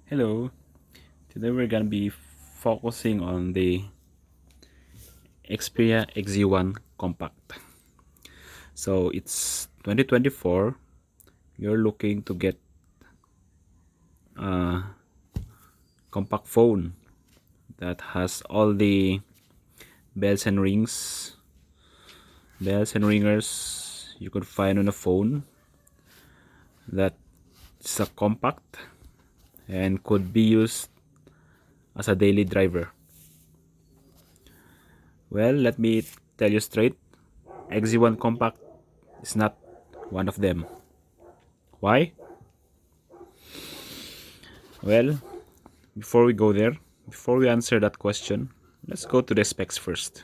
Hello, today we're gonna be focusing on the XPERIA XZ1 Compact. So it's 2024. You're looking to get a compact phone that has all the bells and ringers you could find on a phone that is a compact and could be used as a daily driver. Well, let me tell you straight, XZ1 Compact is not one of them. Why? Well, before we go there, before we answer that question, let's go to the specs first.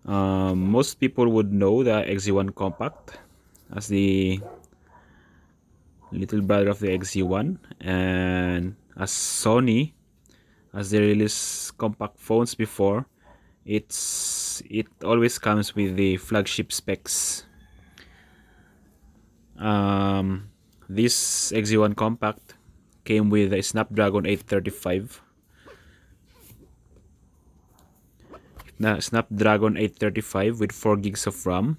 Most people would know the XZ1 Compact as the little brother of the XZ1, and as Sony, as they released compact phones before, it always comes with the flagship specs. This XZ1 Compact came with a Snapdragon 835. Snapdragon 835 with 4 gigs of RAM,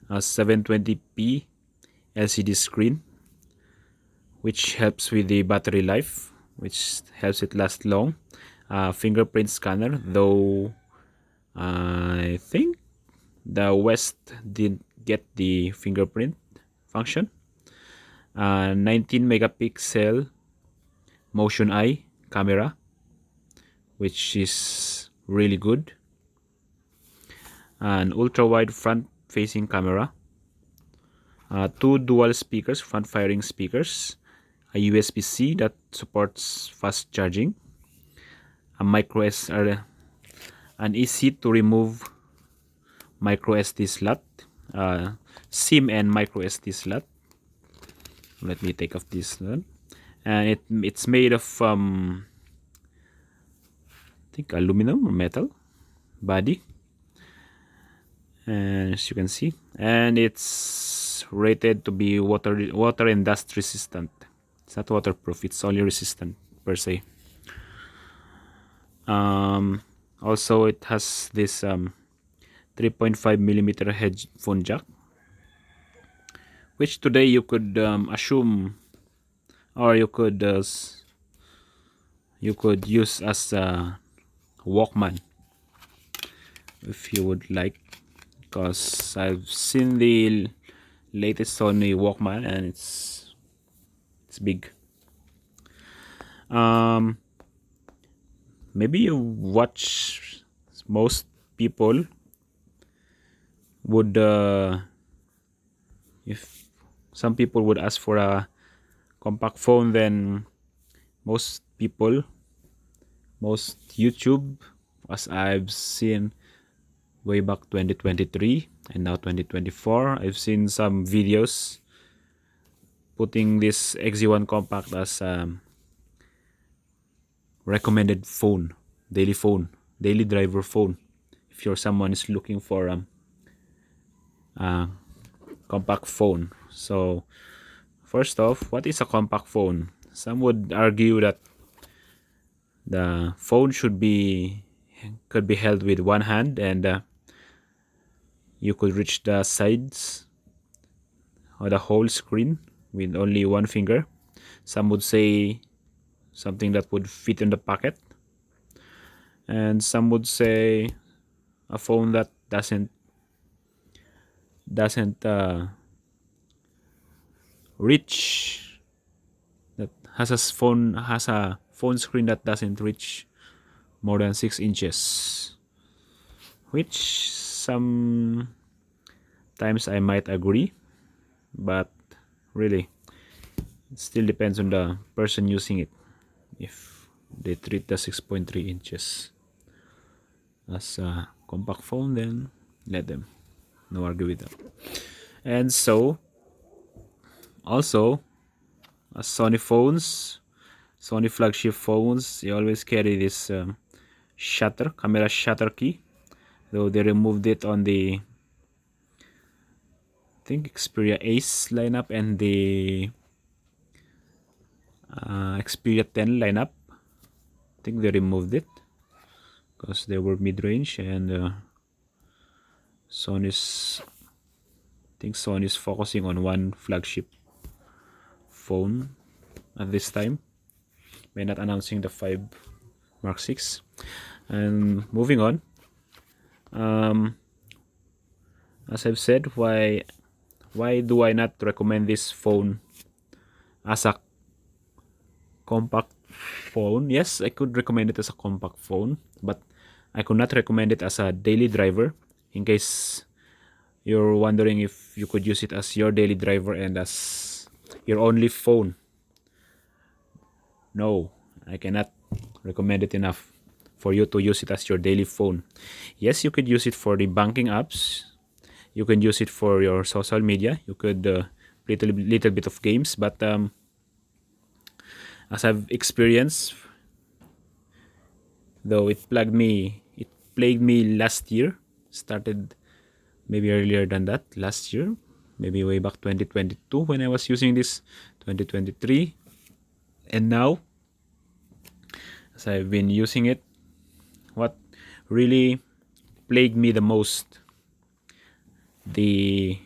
a 720p LCD screen, which helps with the battery life, which helps it last long. Fingerprint scanner, though I think the West didn't get the fingerprint function. 19 megapixel motion eye camera, which is really good. An ultra wide front facing camera, 2 dual speakers, front firing speakers, a USB-C that supports fast charging, a an easy to remove micro SD slot, SIM and micro SD slot. Let me take off this one. And it's made of I think aluminum or metal body, as you can see, and it's rated to be water and dust resistant. It's not waterproof, it's only resistant per se. Also it has this 3.5 millimeter headphone jack, which today you could assume, or you could use as a Walkman if you would like, because I've seen the latest Sony Walkman and it's big. Maybe you watch, most people would if some people would ask for a compact phone, then most YouTube, as I've seen way back 2023 and now 2024, I've seen some videos putting this XZ1 Compact as recommended phone, daily driver phone, if you're someone is looking for a compact phone. So first off, what is a compact phone? Some would argue that the phone could be held with one hand, and you could reach the sides or the whole screen with only one finger. Some would say something that would fit in the pocket, and some would say a phone that doesn't reach, that has a phone screen that doesn't reach more than 6 inches, which sometimes I might agree, but really it still depends on the person using it. If they treat the 6.3 inches as a compact phone, then let them, no argue with them. And so also, as Sony flagship phones, they always carry this camera shutter key, though they removed it on the, I think, XPERIA Ace lineup and the Xperia 10 lineup. I think they removed it because they were mid-range, and Sony's I think Sony's focusing on one flagship phone at this time by not announcing the 5 Mark 6. And moving on, as I've said, why do I not recommend this phone as a compact phone? Yes, I could recommend it as a compact phone, but I could not recommend it as a daily driver. In case you're wondering if you could use it as your daily driver and as your only phone, no, I cannot recommend it enough for you to use it as your daily phone. Yes, you could use it for the banking apps. You can use it for your social media. You could little bit of games, but as I've experienced, though it plagued me last year. Started maybe earlier than that, last year, maybe way back 2022 when I was using this, 2023, and now as I've been using it, what really plagued me the most, the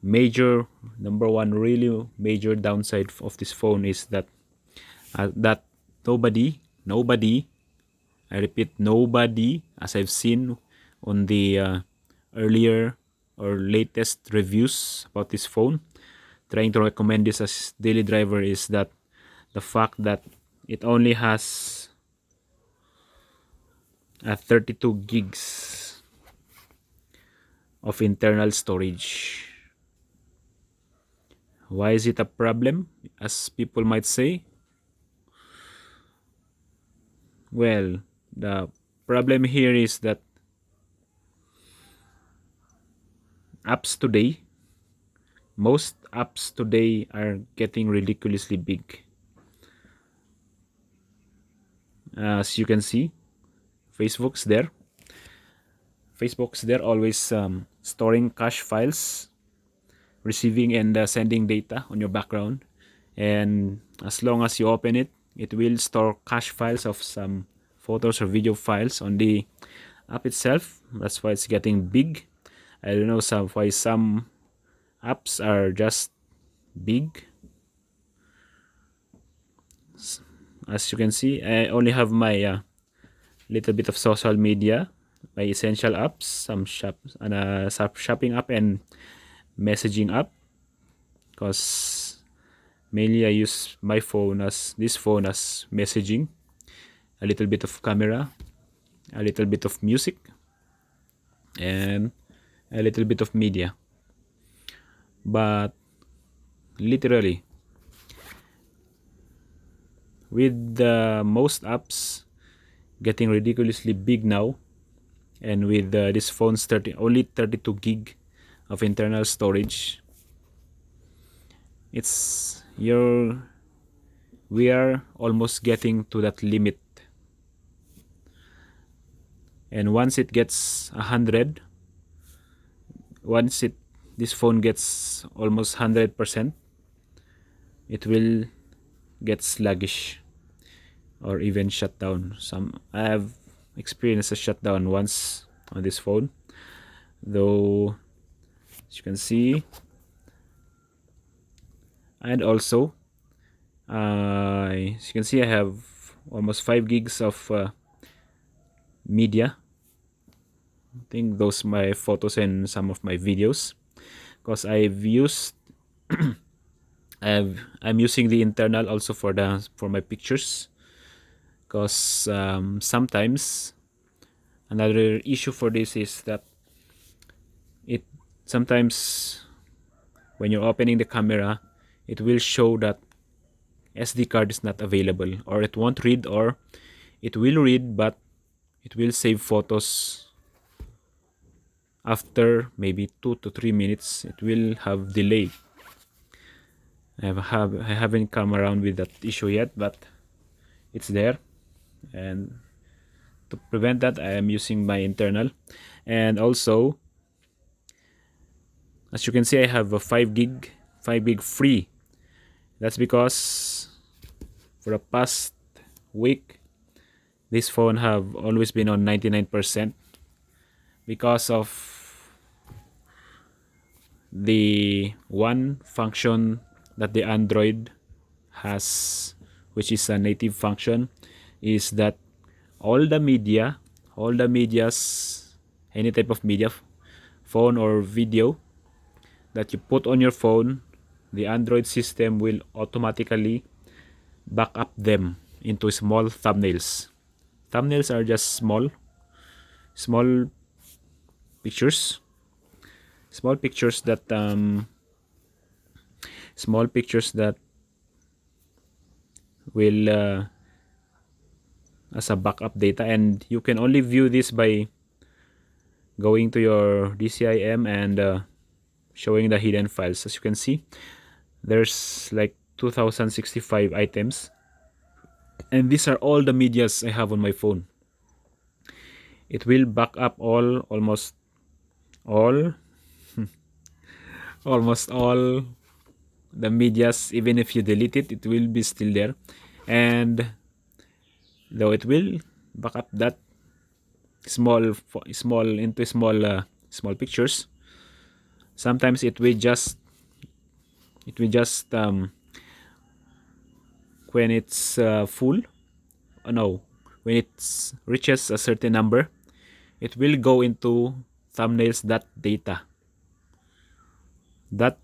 number one really major downside of this phone is that nobody, I repeat, nobody, as I've seen on the earlier or latest reviews about this phone, trying to recommend this as daily driver, is that the fact that it only has 32 gigs of internal storage. Why is it a problem, as people might say? Well, the problem here is that most apps today are getting ridiculously big. As you can see, Facebook's there always storing cache files, receiving and sending data on your background, and as long as you open it, it will store cache files of some photos or video files on the app itself. That's why it's getting big. I don't know why some apps are just big. As you can see, I only have my little bit of social media, my essential apps, some shopping app and messaging app, because mainly I use this phone as messaging, a little bit of camera, a little bit of music, and a little bit of media. But literally, with most apps getting ridiculously big now, and with this phone's only 32 gig of internal storage, we are almost getting to that limit. And once it gets 100, this phone gets almost 100%, it will get sluggish or even shut down. I have experienced a shutdown once on this phone, though, as you can see. And also, as you can see, I have almost 5 gigs of media. I think those are my photos and some of my videos, because I'm using the internal also for my pictures, because sometimes another issue for this is that sometimes when you're opening the camera, it will show that SD card is not available, or it won't read, or it will read but it will save photos after maybe 2 to 3 minutes. It will have delay. I haven't come around with that issue yet, but it's there, and to prevent that, I am using my internal. And also, as you can see, I have a 5 gig free. That's because For the past week, this phone have always been on 99% because of the one function that the Android has, which is a native function, is that all the media, all the medias, any type of media, phone or video that you put on your phone, the Android system will automatically back up them into small thumbnails. Thumbnails are just small pictures, small pictures that small pictures that will as a backup data, and you can only view this by going to your DCIM and showing the hidden files. As you can see, there's like 2065 items, and these are all the medias I have on my phone. It will back up almost all almost all the medias. Even if you delete it, it will be still there. And though it will back up that small pictures, sometimes it will just when it's full, no, when it reaches a certain number, it will go into thumbnails that data that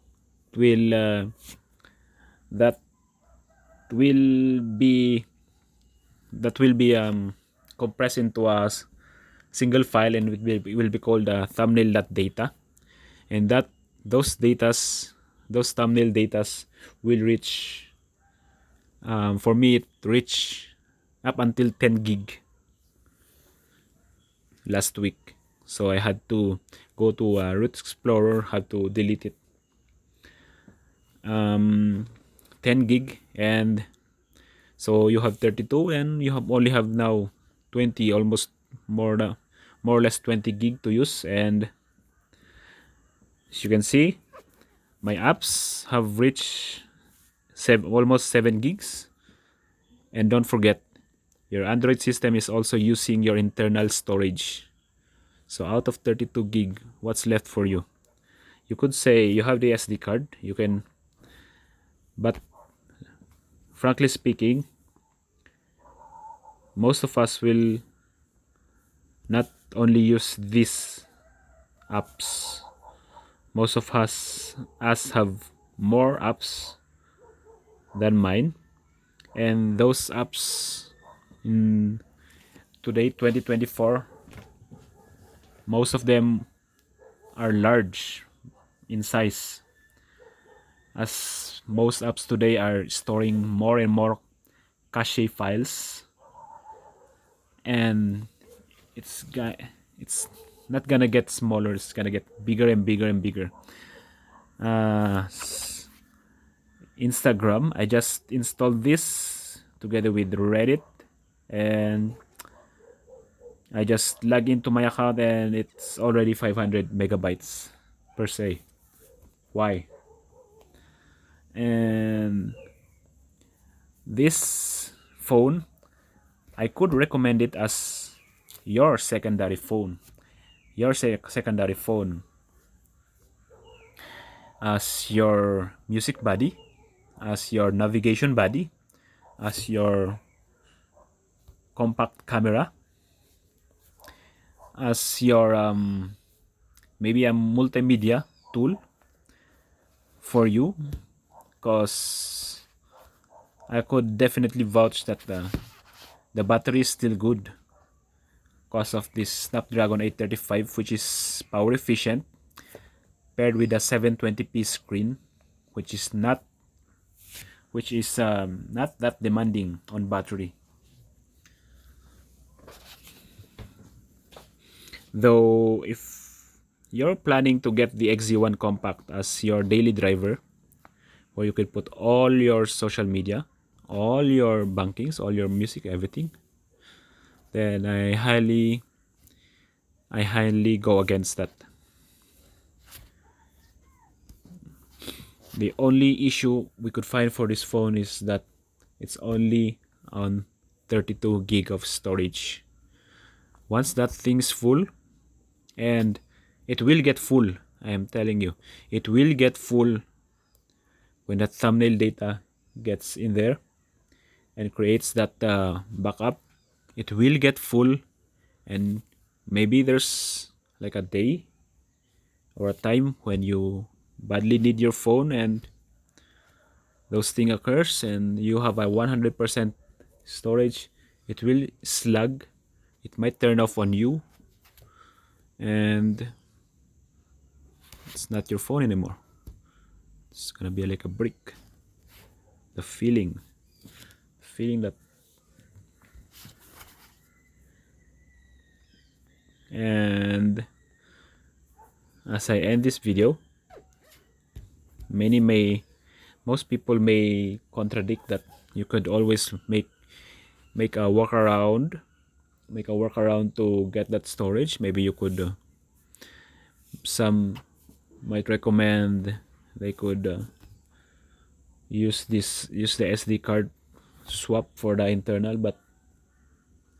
will that will be compressed into a single file, and it will be called thumbnail.data. And those thumbnail datas will reach, for me it reached up until 10 gig last week. So I had to go to Root Explorer, had to delete it. 10 gig, and so you have 32, and you only have now 20, almost more or less 20 gig to use. And as you can see, my apps have reached almost 7 gigs. And don't forget, your Android system is also using your internal storage. So out of 32 gig, what's left for you? You could say you have the SD card, you can, but frankly speaking, most of us will not only use these apps. Most of us have more apps than mine, and those apps in today 2024, most of them are large in size, as most apps today are storing more and more cache files, and it's not gonna get smaller, it's gonna get bigger and bigger and bigger. Instagram, I just installed this together with Reddit, and I just log into my account, and it's already 500 megabytes per se. Why? And this phone, I could recommend it as your secondary phone. Secondary phone as your music buddy, as your navigation buddy, as your compact camera, as your maybe a multimedia tool for you, because I could definitely vouch that the battery is still good because of this Snapdragon 835, which is power efficient, paired with a 720p screen, which is not that demanding on battery. Though if you're planning to get the XZ1 Compact as your daily driver, where you can put all your social media, all your bankings, all your music, everything, then I highly go against that. The only issue we could find for this phone is that it's only on 32 gig of storage. Once that thing's full, and it will get full, I am telling you, it will get full when that thumbnail data gets in there and creates that backup. It will get full, and maybe there's like a day or a time when you badly need your phone and those thing occurs and you have a 100% storage. It will slug, it might turn off on you, and it's not your phone anymore. It's gonna be like a brick. The feeling that. And as I end this video, most people may contradict that you could always make a workaround to get that storage. Maybe you could some might recommend they could use the SD card swap for the internal, but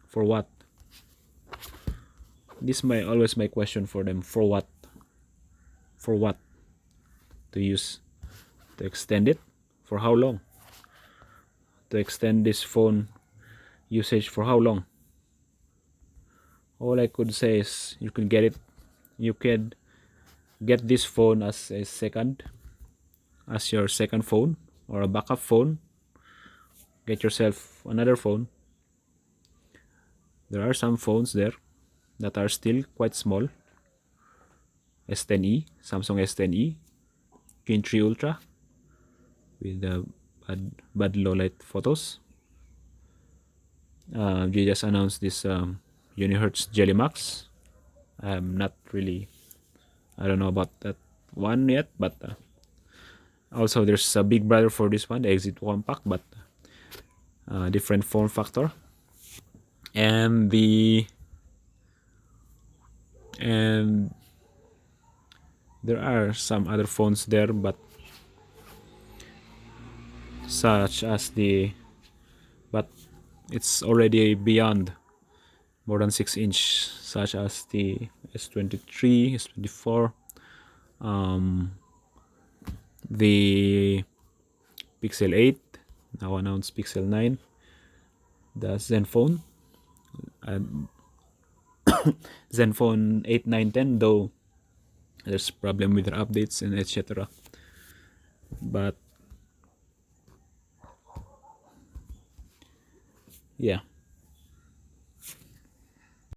for what? This might always my question for them. For what? To use, to extend it for how long? To extend this phone usage for how long? All I could say is you can get this phone as your second phone or a backup phone. Get yourself another phone. There are some phones there that are still quite small. S10e, Samsung S10e, Kin 3 Ultra with the bad low light photos. They just announced this Unihertz Jelly Max. I'm not really, I don't know about that one yet, but also there's a big brother for this one, the XZ1 Compact, but different form factor. And there are some other phones there, but but it's already beyond more than 6-inch, such as the S23, S24, the Pixel 8, now announced Pixel 9, the Zenfone, Zenfone 8, 9, 10, though there's problem with their updates and etc. But yeah,